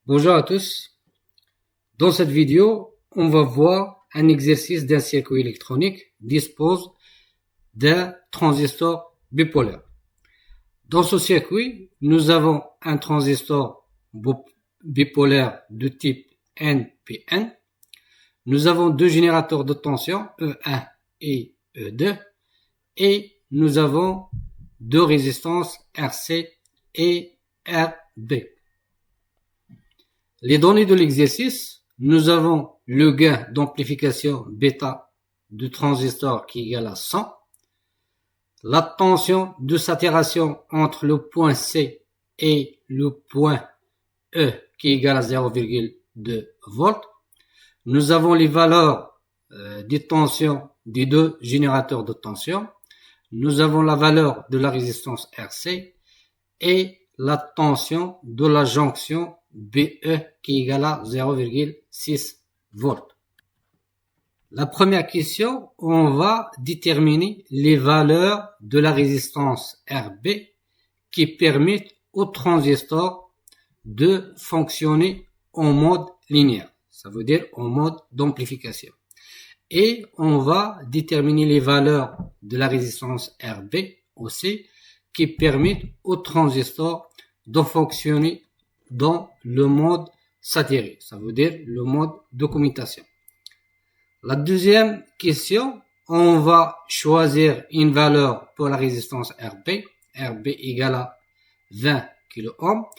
Bonjour à tous. Dans cette vidéo, on va voir un exercice d'un circuit électronique dispose d'un transistor bipolaire. Dans ce circuit, nous avons un transistor bipolaire de type NPN. Nous avons deux générateurs de tension, E1 et E2, et nous avons deux résistances RC et RB. Les données de l'exercice, nous avons le gain d'amplification bêta du transistor qui est égal à 100, la tension de saturation entre le point C et le point E qui est égal à 0,2 volts. Nous avons les valeurs des tensions des deux générateurs de tension. Nous avons la valeur de la résistance RC et la tension de la jonction BE qui est égale à 0,6 volts. La première question, on va déterminer les valeurs de la résistance RB qui permettent au transistor de fonctionner en mode linéaire. Ça veut dire en mode d'amplification. Et on va déterminer les valeurs de la résistance RB aussi qui permettent au transistor de fonctionner dans le mode saturé, ça veut dire le mode de commutation. La deuxième question, on va choisir une valeur pour la résistance RB égale à 20 kΩ,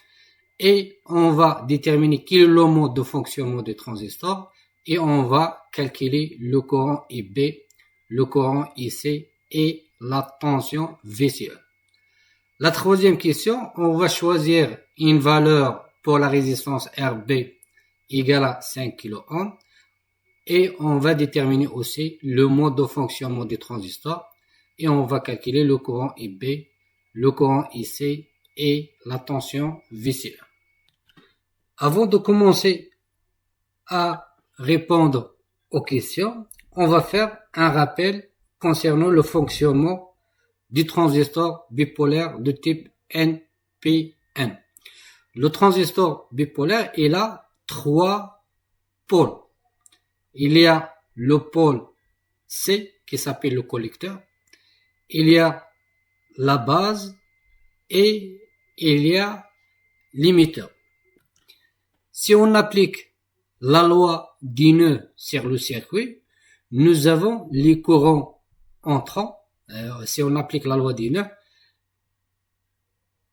et on va déterminer quel est le mode de fonctionnement du transistor, et on va calculer le courant IB, le courant IC et la tension VCE. La troisième question, on va choisir une valeur pour la résistance RB égale à 5 kΩ et on va déterminer aussi le mode de fonctionnement du transistor et on va calculer le courant IB, le courant IC et la tension VCE. Avant de commencer à répondre aux questions, on va faire un rappel concernant le fonctionnement du transistor bipolaire de type NPN. Le transistor bipolaire, il a trois pôles. Il y a le pôle C qui s'appelle le collecteur, il y a la base et il y a l'émetteur. Si on applique la loi d'Henry sur le circuit, nous avons les courants entrants. Si on applique la loi d'Henry,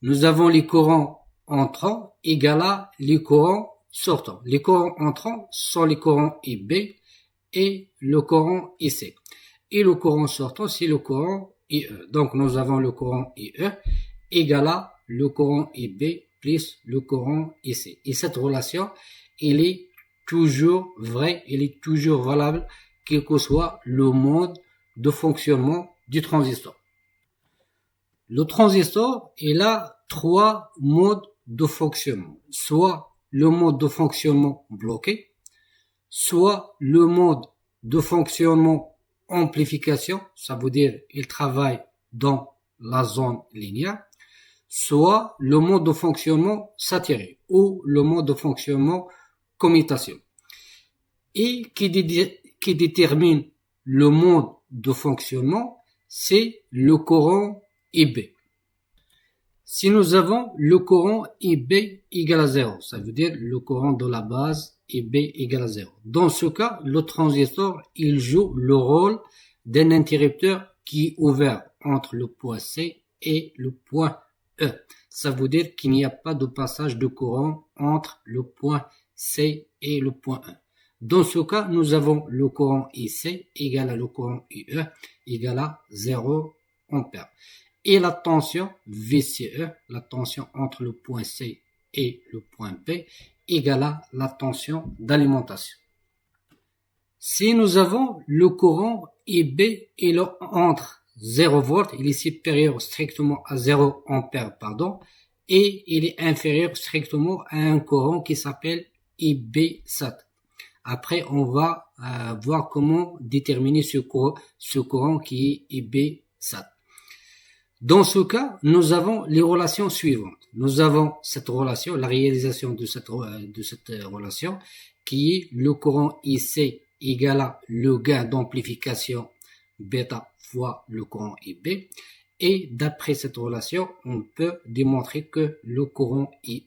nous avons les courants entrants égale à les courants sortants. Les courants entrants sont les courants IB et le courant IC. Et le courant sortant, c'est le courant IE. Donc, nous avons le courant IE égale à le courant IB plus le courant IC. Et cette relation, elle est toujours vraie, elle est toujours valable, quel que soit le mode de fonctionnement du transistor. Le transistor, il a trois modes de fonctionnement. Soit le mode de fonctionnement bloqué, soit le mode de fonctionnement amplification, ça veut dire il travaille dans la zone linéaire, soit le mode de fonctionnement saturé ou le mode de fonctionnement commutation. Et qui détermine le mode de fonctionnement, c'est le courant IB. Si nous avons le courant IB égal à 0, ça veut dire le courant de la base IB égal à 0. Dans ce cas, le transistor, il joue le rôle d'un interrupteur qui est ouvert entre le point C et le point E. Ça veut dire qu'il n'y a pas de passage de courant entre le point C et le point E. Dans ce cas, nous avons le courant IC égal à le courant IE égal à 0 ampère. Et la tension VCE, la tension entre le point C et le point P, égale à la tension d'alimentation. Si nous avons le courant IB et le entre 0 volts, il est supérieur strictement à 0 ampère, et il est inférieur strictement à un courant qui s'appelle IB sat. Après, on va voir comment déterminer ce courant qui est IB SAT. Dans ce cas, nous avons les relations suivantes. Nous avons cette relation, la réalisation de cette relation, qui est le courant IC égale à le gain d'amplification bêta fois le courant IB. Et d'après cette relation, on peut démontrer que le courant IE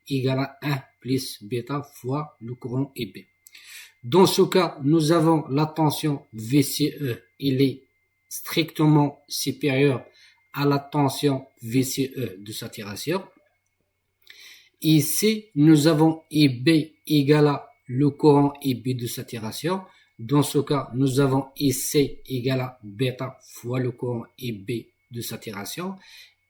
égale à 1 plus bêta fois le courant IB. Dans ce cas, nous avons la tension VCE, il est strictement supérieur à la tension VCE de saturation. Ici, nous avons IB égale à le courant IB de saturation. Dans ce cas, nous avons IC égale à bêta fois le courant IB de saturation.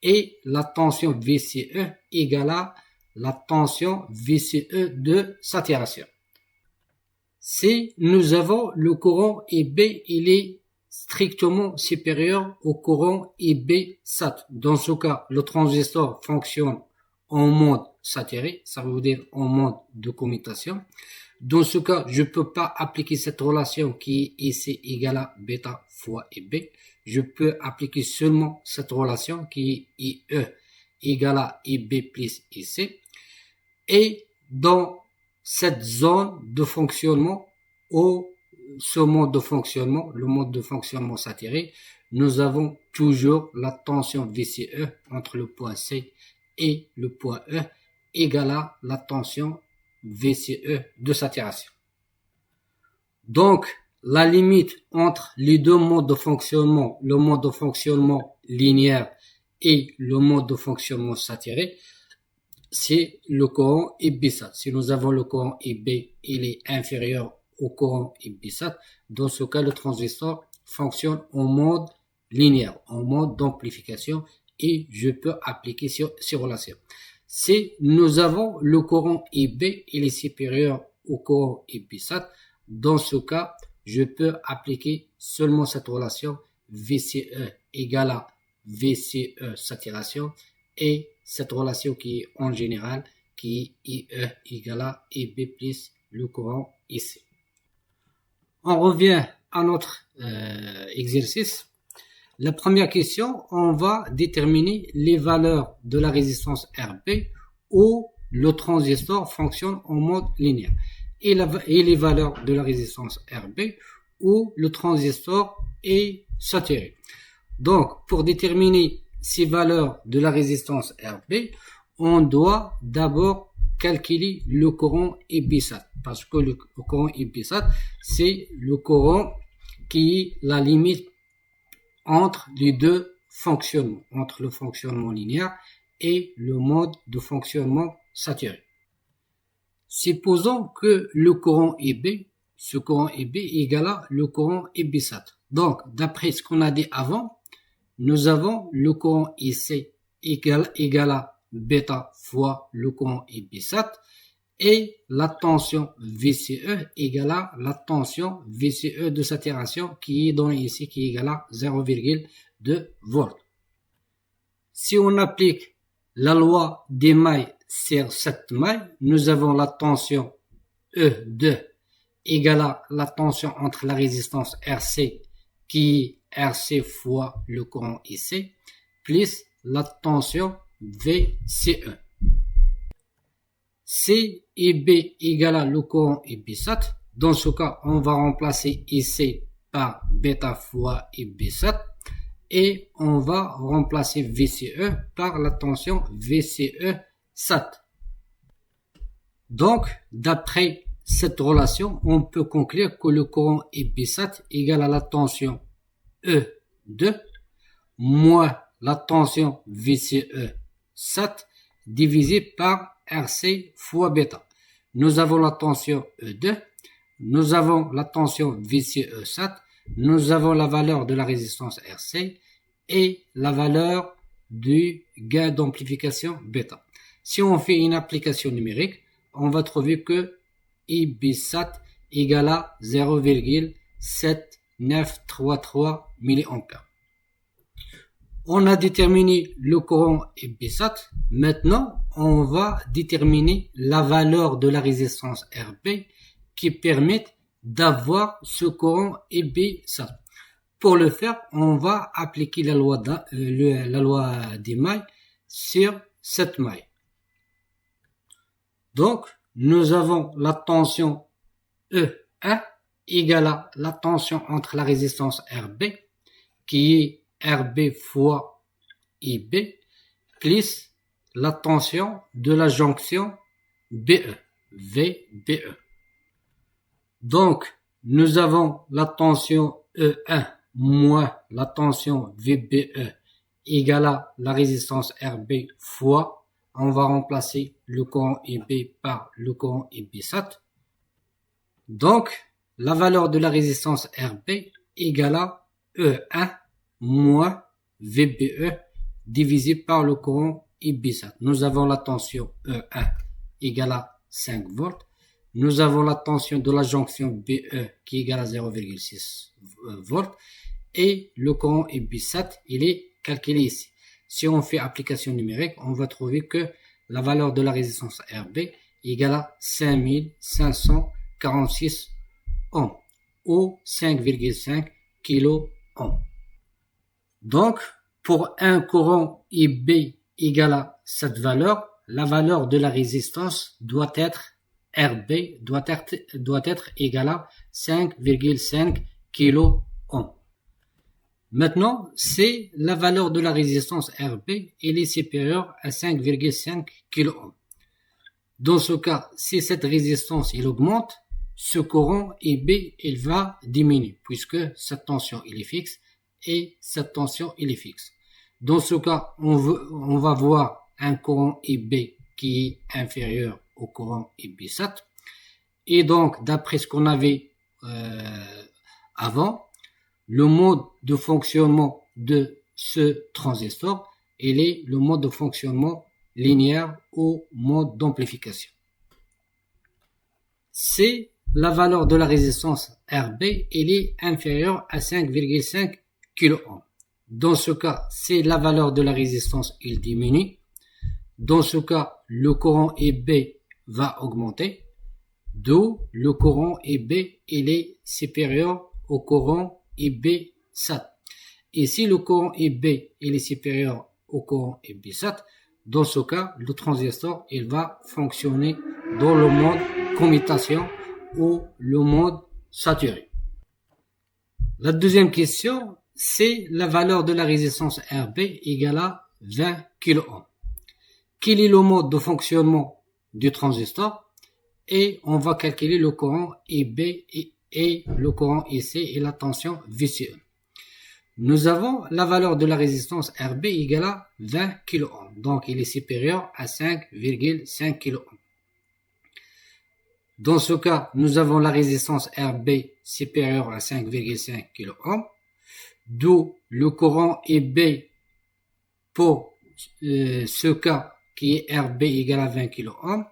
Et la tension VCE égale à la tension VCE de saturation. Si nous avons le courant IB, il est strictement supérieur au courant IB SAT. Dans ce cas, le transistor fonctionne en mode saturé, ça veut dire en mode de commutation. Dans ce cas, je ne peux pas appliquer cette relation qui est IC égale à bêta fois IB. Je peux appliquer seulement cette relation qui est IE égale à IB plus IC. Et dans cette zone de fonctionnement, ce mode de fonctionnement, le mode de fonctionnement saturé, nous avons toujours la tension VCE entre le point C et le point E égale à la tension VCE de saturation. Donc, la limite entre les deux modes de fonctionnement, le mode de fonctionnement linéaire et le mode de fonctionnement saturé, c'est le courant IB SAT. Si nous avons le courant IB, il est inférieur au courant IB SAT. Dans ce cas, le transistor fonctionne en mode linéaire, en mode d'amplification, et je peux appliquer ces relations. Si nous avons le courant IB, il est supérieur au courant IB SAT. Dans ce cas, je peux appliquer seulement cette relation VCE égale à VCE saturation et cette relation qui est en général qui est IE égale à IB plus le courant IC. On revient à notre exercice. La première question, on va déterminer les valeurs de la résistance RB où le transistor fonctionne en mode linéaire et les valeurs de la résistance RB où le transistor est saturé. Donc, pour déterminer ces valeurs de la résistance RB, on doit d'abord calculer le courant IB SAT parce que le courant IB SAT, c'est le courant qui est la limite entre les deux fonctionnements, entre le fonctionnement linéaire et le mode de fonctionnement saturé. Supposons que le courant IB, ce courant IB égale à le courant IB SAT. Donc, d'après ce qu'on a dit avant, nous avons le courant IC égale à bêta fois le courant IB SAT et la tension VCE égale à la tension VCE de saturation qui est donnée ici, qui est égale à 0,2 volts. Si on applique la loi des mailles sur cette maille, nous avons la tension E2 égale à la tension entre la résistance RC qui est RC fois le courant IC plus la tension VCE. Si IB égale à le courant IB SAT, dans ce cas, on va remplacer IC par bêta fois IB SAT et on va remplacer VCE par la tension VCE SAT. Donc, d'après cette relation, on peut conclure que le courant IB SAT égale à la tension E2 moins la tension VCE SAT divisé par RC fois bêta. Nous avons la tension E2, nous avons la tension VCE SAT, nous avons la valeur de la résistance RC et la valeur du gain d'amplification bêta. Si on fait une application numérique, on va trouver que IB SAT égale à 0,7933 mA. On a déterminé le courant IB SAT. Maintenant, on va déterminer la valeur de la résistance RB qui permettent d'avoir ce courant IB-SAT. Pour le faire, on va appliquer la loi des mailles sur cette maille. Donc, nous avons la tension E1 égale à la tension entre la résistance RB, qui est RB fois IB, plus la tension de la jonction BE, VBE. Donc, nous avons la tension E1 moins la tension VBE égale à la résistance RB fois, on va remplacer le courant IB par le courant IB-SAT. Donc, la valeur de la résistance RB égale à E1 moins VBE divisé par le courant IB-SAT. Nous avons la tension E1 égale à 5 volts. Nous avons la tension de la jonction BE qui est égale à 0,6 volts. Et le courant IB-SAT, il est calculé ici. Si on fait application numérique, on va trouver que la valeur de la résistance RB égale à 5546 ohms ou 5,5 kilo ohms. Donc, pour un courant IB égale à cette valeur, la valeur de la résistance doit être RB doit être égale à 5,5 kilo ohms. Maintenant, c'est la valeur de la résistance RB, elle est supérieure à 5,5 kΩ. Dans ce cas, si cette résistance elle augmente, ce courant IB il va diminuer puisque cette tension elle est fixe et cette tension elle est fixe. Dans ce cas, on va voir un courant IB qui est inférieur au courant IB-SAT. Et donc, d'après ce qu'on avait avant, le mode de fonctionnement de ce transistor, il est le mode de fonctionnement linéaire ou mode d'amplification. C'est la valeur de la résistance RB, elle est inférieure à 5,5 kΩ. Dans ce cas, c'est la valeur de la résistance, il diminue. Dans ce cas, le courant IB va augmenter. D'où le courant IB, il est supérieur au courant IB-SAT. Et si le courant IB il est supérieur au courant IB-SAT, dans ce cas, le transistor il va fonctionner dans le mode commutation ou le mode saturé. La deuxième question, c'est la valeur de la résistance RB égale à 20 kΩ. Quel est le mode de fonctionnement du transistor? Et on va calculer le courant IB et le courant IC et la tension VCE. Nous avons la valeur de la résistance RB égale à 20 kΩ. Donc, il est supérieur à 5,5 kΩ. Dans ce cas, nous avons la résistance RB supérieure à 5,5 kΩ. D'où le courant IB pour ce cas qui est RB égale à 20 kΩ.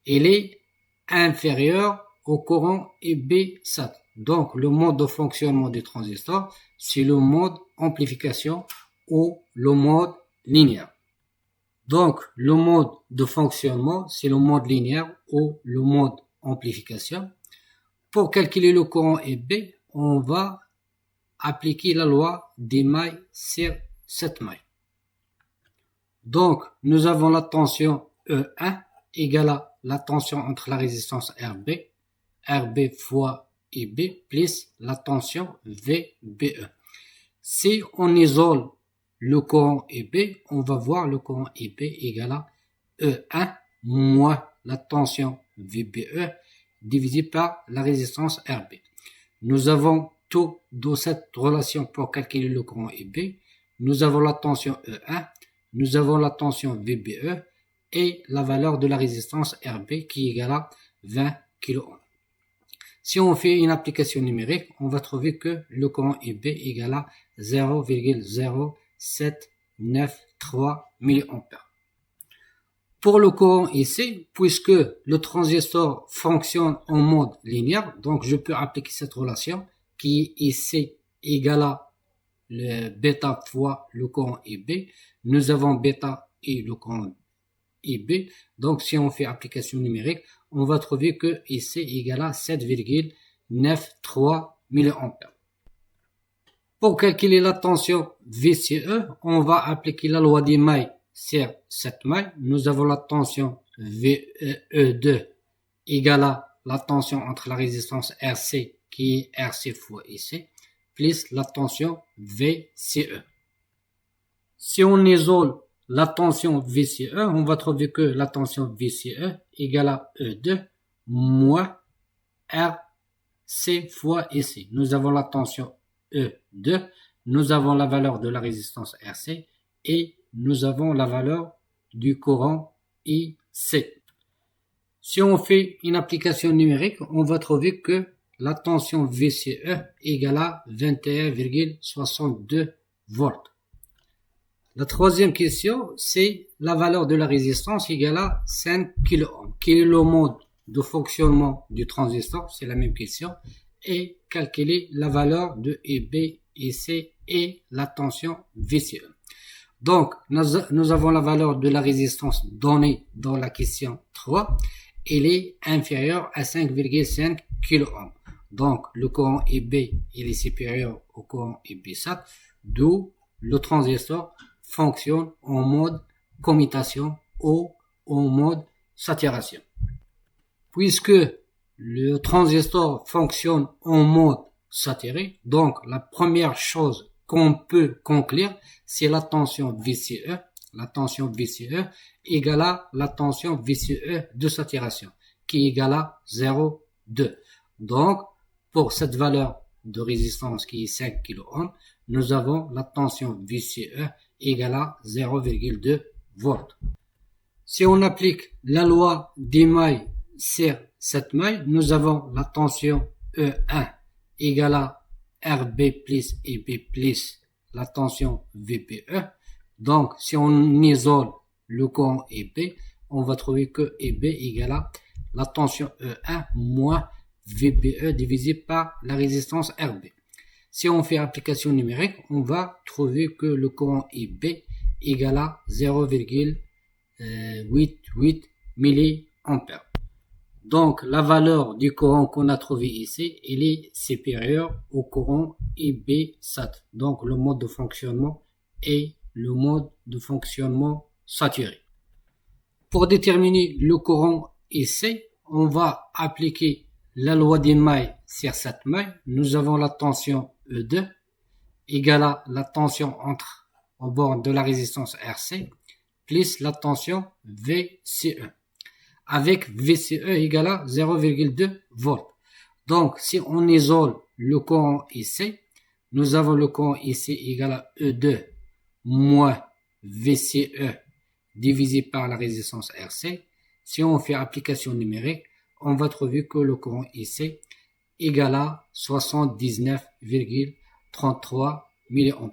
Il est inférieur au courant IB-SAT. Donc, le mode de fonctionnement du transistor, c'est le mode amplification ou le mode linéaire. Donc, le mode de fonctionnement, c'est le mode linéaire ou le mode amplification. Pour calculer le courant IB, on va appliquer la loi des mailles sur cette maille. Donc, nous avons la tension E1 égale à la tension entre la résistance RB fois IB plus la tension VBE. Si on isole le courant IB, on va voir le courant IB égale à E1 moins la tension VBE divisé par la résistance RB. Nous avons tout dans cette relation pour calculer le courant IB. Nous avons la tension E1, nous avons la tension VBE et la valeur de la résistance RB qui est égale à 20 kΩ. Si on fait une application numérique, on va trouver que le courant IB est égal à 0,0793 mA. Pour le courant IC, puisque le transistor fonctionne en mode linéaire, donc je peux appliquer cette relation qui est IC égale à le bêta fois le courant IB. Nous avons bêta et le courant IB. Donc, si on fait application numérique, on va trouver que IC égale à 7,93 mA. Pour calculer la tension VCE, on va appliquer la loi des mailles sur cette maille. Nous avons la tension VE2 égale à la tension entre la résistance RC qui est RC fois IC plus la tension VCE. Si on isole la tension VCE, on va trouver que la tension VCE égale à E2 moins RC fois IC. Nous avons la tension E2, nous avons la valeur de la résistance RC et nous avons la valeur du courant IC. Si on fait une application numérique, on va trouver que la tension VCE égale à 21,62 volts. La troisième question, c'est la valeur de la résistance égale à 5 kΩ. Quel est le mode de fonctionnement du transistor? C'est la même question. Et calculer la valeur de EB, IC et la tension VCE. Donc, nous avons la valeur de la résistance donnée dans la question 3. Elle est inférieure à 5,5 kΩ. Donc, le courant EB il est supérieur au courant EB-SAT, d'où le transistor fonctionne en mode commutation ou en mode saturation. Puisque le transistor fonctionne en mode saturé, donc la première chose qu'on peut conclure, c'est la tension VCE. La tension VCE égale à la tension VCE de saturation, qui est égale à 0,2. Donc, pour cette valeur de résistance qui est 5 kΩ, nous avons la tension VCE égale à 0,2 volts. Si on applique la loi des mailles sur cette maille, nous avons la tension E1 égale à RB plus EB plus la tension VPE. Donc, si on isole le courant EB, on va trouver que EB égale à la tension E1 moins VPE divisé par la résistance RB. Si on fait application numérique, on va trouver que le courant EB égale à 0,88 mA. Donc, la valeur du courant qu'on a trouvé ici, il est supérieur au courant EB-SAT. Donc, le mode de fonctionnement est le mode de fonctionnement saturé. Pour déterminer le courant IC, on va appliquer la loi des mailles sur cette maille. Nous avons la tension E2 égale à la tension au bord de la résistance RC plus la tension VCE. Avec VCE égale à 0,2 volts. Donc, si on isole le courant IC, nous avons le courant IC égale à E2 moins VCE divisé par la résistance RC. Si on fait application numérique, on va trouver que le courant IC égale à 79,33 mA.